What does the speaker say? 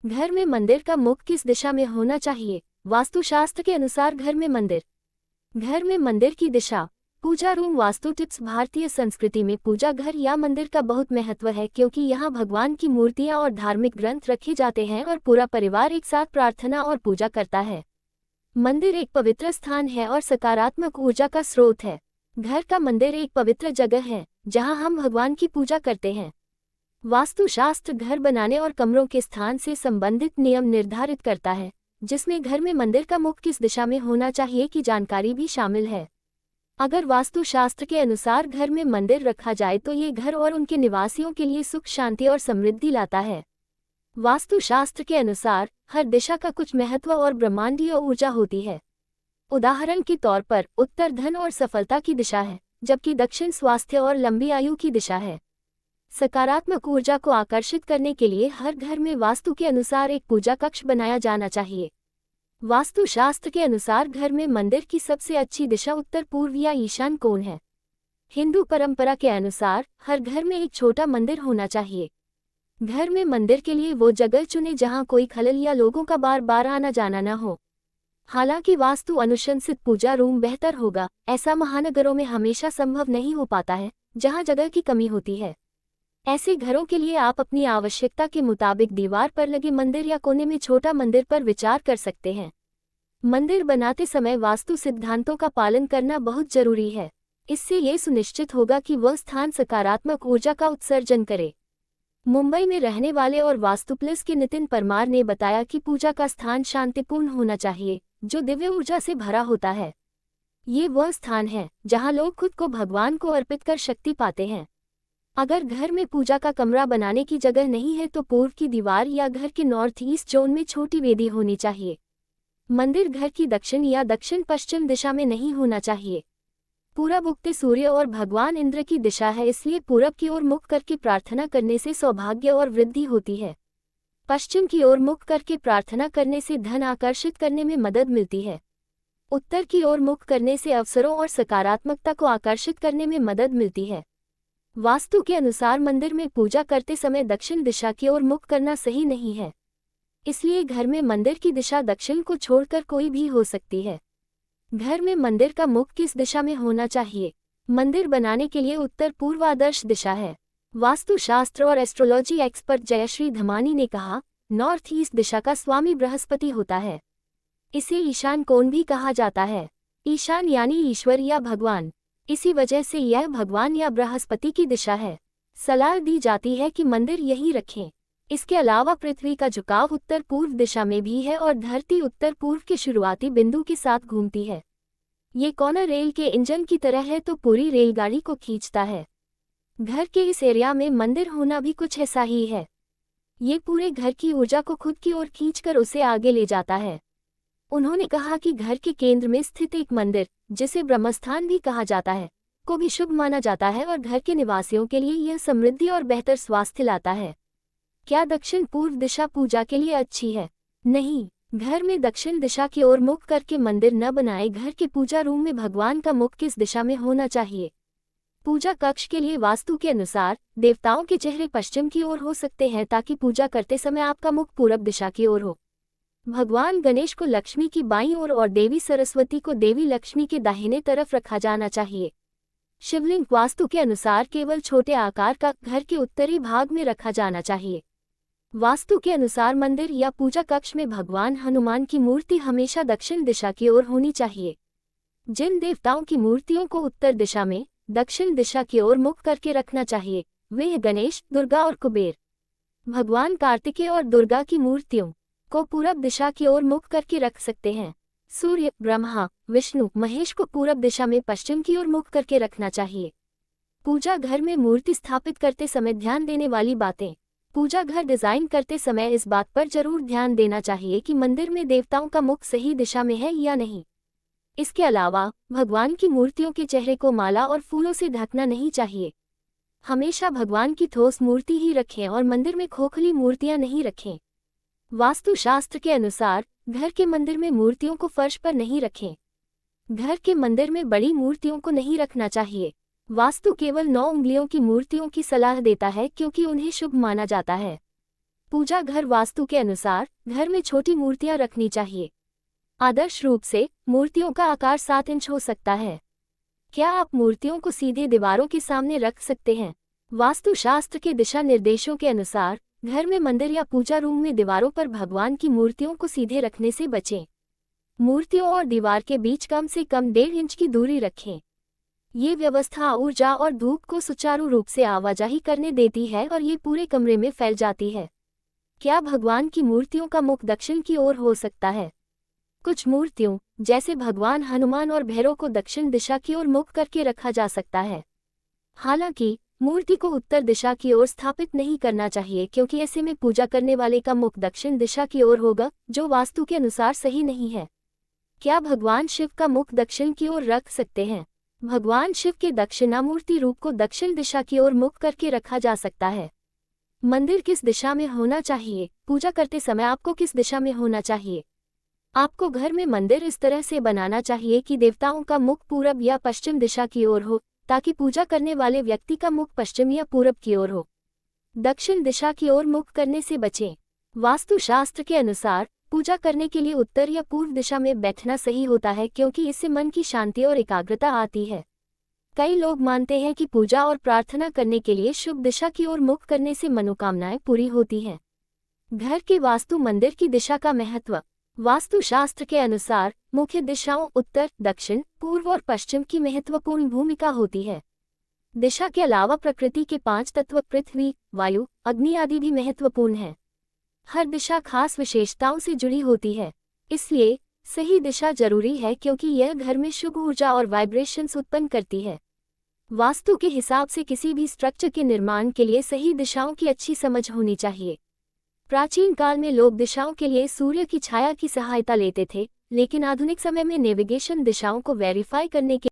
घर में मंदिर का मुख किस दिशा में होना चाहिए? वास्तुशास्त्र के अनुसार घर में मंदिर की दिशा। पूजा रूम वास्तु टिप्स। भारतीय संस्कृति में पूजा घर या मंदिर का बहुत महत्व है, क्योंकि यहाँ भगवान की मूर्तियाँ और धार्मिक ग्रंथ रखे जाते हैं और पूरा परिवार एक साथ प्रार्थना और पूजा करता है। मंदिर एक पवित्र स्थान है और सकारात्मक ऊर्जा का स्रोत है। घर का मंदिर एक पवित्र जगह है जहाँ हम भगवान की पूजा करते हैं। वास्तुशास्त्र घर बनाने और कमरों के स्थान से संबंधित नियम निर्धारित करता है, जिसमें घर में मंदिर का मुख किस दिशा में होना चाहिए की जानकारी भी शामिल है। अगर वास्तुशास्त्र के अनुसार घर में मंदिर रखा जाए तो ये घर और उनके निवासियों के लिए सुख, शांति और समृद्धि लाता है। वास्तुशास्त्र के अनुसार हर दिशा का कुछ महत्व और ब्रह्मांडीय ऊर्जा होती है। उदाहरण के तौर पर उत्तर धन और सफलता की दिशा है, जबकि दक्षिण स्वास्थ्य और लंबी आयु की दिशा है। सकारात्मक ऊर्जा को आकर्षित करने के लिए हर घर में वास्तु के अनुसार एक पूजा कक्ष बनाया जाना चाहिए। वास्तुशास्त्र के अनुसार घर में मंदिर की सबसे अच्छी दिशा उत्तर पूर्व या ईशान कोण है। हिंदू परंपरा के अनुसार हर घर में एक छोटा मंदिर होना चाहिए। घर में मंदिर के लिए वो जगह चुनें जहां कोई खलल या लोगों का बार बार आना जाना न हो। हालांकि वास्तु अनुशंसित पूजा रूम बेहतर होगा, ऐसा महानगरों में हमेशा संभव नहीं हो पाता है, जहां जगह की कमी होती है। ऐसे घरों के लिए आप अपनी आवश्यकता के मुताबिक दीवार पर लगे मंदिर या कोने में छोटा मंदिर पर विचार कर सकते हैं। मंदिर बनाते समय वास्तु सिद्धांतों का पालन करना बहुत जरूरी है। इससे ये सुनिश्चित होगा कि वह स्थान सकारात्मक ऊर्जा का उत्सर्जन करे। मुंबई में रहने वाले और वास्तु प्लस के नितिन परमार ने बताया कि पूजा का स्थान शांतिपूर्ण होना चाहिए, जो दिव्य ऊर्जा से भरा होता है। ये वह स्थान है जहां लोग खुद को भगवान को अर्पित कर शक्ति पाते हैं। अगर घर में पूजा का कमरा बनाने की जगह नहीं है तो पूर्व की दीवार या घर के नॉर्थ ईस्ट जोन में छोटी वेदी होनी चाहिए। मंदिर घर की दक्षिण या दक्षिण पश्चिम दिशा में नहीं होना चाहिए। पूरब उगते सूर्य और भगवान इंद्र की दिशा है, इसलिए पूरब की ओर मुख करके प्रार्थना करने से सौभाग्य और वृद्धि होती है। पश्चिम की ओर मुख करके प्रार्थना करने से धन आकर्षित करने में मदद मिलती है। उत्तर की ओर मुख करने से अवसरों और सकारात्मकता को आकर्षित करने में मदद मिलती है। वास्तु के अनुसार मंदिर में पूजा करते समय दक्षिण दिशा की ओर मुख करना सही नहीं है, इसलिए घर में मंदिर की दिशा दक्षिण को छोड़कर कोई भी हो सकती है। घर में मंदिर का मुख किस दिशा में होना चाहिए? मंदिर बनाने के लिए उत्तर पूर्व आदर्श दिशा है। वास्तुशास्त्र और एस्ट्रोलॉजी एक्सपर्ट जयश्री धमानी ने कहा, नॉर्थ ईस्ट दिशा का स्वामी बृहस्पति होता है। इसे ईशान कोण भी कहा जाता है। ईशान यानी ईश्वर या भगवान, इसी वजह से यह भगवान या बृहस्पति की दिशा है। सलाह दी जाती है कि मंदिर यहीं रखें। इसके अलावा पृथ्वी का झुकाव उत्तर पूर्व दिशा में भी है और धरती उत्तर पूर्व के शुरुआती बिंदु के साथ घूमती है। ये कोना रेल के इंजन की तरह है तो पूरी रेलगाड़ी को खींचता है। घर के इस एरिया में मंदिर होना भी कुछ ऐसा ही है। ये पूरे घर की ऊर्जा को खुद की ओर खींचकर उसे आगे ले जाता है। उन्होंने कहा कि घर के केंद्र में स्थित एक मंदिर, जिसे ब्रह्मस्थान भी कहा जाता है, को भी शुभ माना जाता है और घर के निवासियों के लिए यह समृद्धि और बेहतर स्वास्थ्य लाता है। क्या दक्षिण पूर्व दिशा पूजा के लिए अच्छी है? नहीं, घर में दक्षिण दिशा की ओर मुख करके मंदिर न बनाए। घर के पूजा रूम में भगवान का मुख किस दिशा में होना चाहिए? पूजा कक्ष के लिए वास्तु के अनुसार देवताओं के चेहरे पश्चिम की ओर हो सकते हैं, ताकि पूजा करते समय आपका मुख पूरब दिशा की ओर हो। भगवान गणेश को लक्ष्मी की बाईं ओर और देवी सरस्वती को देवी लक्ष्मी के दाहिने तरफ रखा जाना चाहिए। शिवलिंग वास्तु के अनुसार केवल छोटे आकार का घर के उत्तरी भाग में रखा जाना चाहिए। वास्तु के अनुसार मंदिर या पूजा कक्ष में भगवान हनुमान की मूर्ति हमेशा दक्षिण दिशा की ओर होनी चाहिए। जिन देवताओं की मूर्तियों को उत्तर दिशा में दक्षिण दिशा की ओर मुख करके रखना चाहिए, वे हैं गणेश, दुर्गा और कुबेर। भगवान कार्तिकेय और दुर्गा की मूर्तियों को पूरब दिशा की ओर मुख करके रख सकते हैं। सूर्य, ब्रह्मा, विष्णु, महेश को पूरब दिशा में पश्चिम की ओर मुख करके रखना चाहिए। पूजा घर में मूर्ति स्थापित करते समय ध्यान देने वाली बातें। पूजा घर डिजाइन करते समय इस बात पर जरूर ध्यान देना चाहिए कि मंदिर में देवताओं का मुख सही दिशा में है या नहीं। इसके अलावा भगवान की मूर्तियों के चेहरे को माला और फूलों से ढकना नहीं चाहिए। हमेशा भगवान की ठोस मूर्ति ही रखें और मंदिर में खोखली मूर्तियां नहीं रखें। वास्तुशास्त्र के अनुसार घर के मंदिर में मूर्तियों को फर्श पर नहीं रखें। घर के मंदिर में बड़ी मूर्तियों को नहीं रखना चाहिए। वास्तु केवल 9 उंगलियों की मूर्तियों की सलाह देता है, क्योंकि उन्हें शुभ माना जाता है। पूजा घर वास्तु के अनुसार घर में छोटी मूर्तियां रखनी चाहिए। आदर्श रूप से मूर्तियों का आकार 7 इंच हो सकता है। क्या आप मूर्तियों को सीधे दीवारों के सामने रख सकते हैं? वास्तुशास्त्र के दिशा निर्देशों के अनुसार घर में मंदिर या पूजा रूम में दीवारों पर भगवान की मूर्तियों को सीधे रखने से बचें। मूर्तियों और दीवार के बीच कम से कम 1.5 इंच की दूरी रखें। ये व्यवस्था ऊर्जा और धूप को सुचारू रूप से आवाजाही करने देती है और ये पूरे कमरे में फैल जाती है। क्या भगवान की मूर्तियों का मुख दक्षिण की ओर हो सकता है? कुछ मूर्तियों जैसे भगवान हनुमान और भैरव को दक्षिण दिशा की ओर मुख करके रखा जा सकता है। हालांकि मूर्ति को उत्तर दिशा की ओर स्थापित नहीं करना चाहिए, क्योंकि ऐसे में पूजा करने वाले का मुख दक्षिण दिशा की ओर होगा, जो वास्तु के अनुसार सही नहीं है। क्या भगवान शिव का मुख दक्षिण की ओर रख सकते हैं? भगवान शिव के दक्षिणामूर्ति रूप को दक्षिण दिशा की ओर मुख करके रखा जा सकता है। मंदिर किस दिशा में होना चाहिए? पूजा करते समय आपको किस दिशा में होना चाहिए? आपको घर में मंदिर इस तरह से बनाना चाहिए कि देवताओं का मुख पूरब या पश्चिम दिशा की ओर हो, ताकि पूजा करने वाले व्यक्ति का मुख पश्चिम या पूरब की ओर हो। दक्षिण दिशा की ओर मुख करने से बचें। वास्तुशास्त्र के अनुसार पूजा करने के लिए उत्तर या पूर्व दिशा में बैठना सही होता है, क्योंकि इससे मन की शांति और एकाग्रता आती है। कई लोग मानते हैं कि पूजा और प्रार्थना करने के लिए शुभ दिशा की ओर मुख करने से मनोकामनाएं पूरी होती हैं। घर के वास्तु मंदिर की दिशा का महत्व। वास्तुशास्त्र के अनुसार मुख्य दिशाओं उत्तर, दक्षिण, पूर्व और पश्चिम की महत्वपूर्ण भूमिका होती है। दिशा के अलावा प्रकृति के 5 तत्व पृथ्वी, वायु, अग्नि आदि भी महत्वपूर्ण हैं। हर दिशा खास विशेषताओं से जुड़ी होती है, इसलिए सही दिशा जरूरी है, क्योंकि यह घर में शुभ ऊर्जा और वाइब्रेशंस उत्पन्न करती है। वास्तु के हिसाब से किसी भी स्ट्रक्चर के निर्माण के लिए सही दिशाओं की अच्छी समझ होनी चाहिए। प्राचीन काल में लोग दिशाओं के लिए सूर्य की छाया की सहायता लेते थे, लेकिन आधुनिक समय में नेविगेशन दिशाओं को वेरीफाई करने के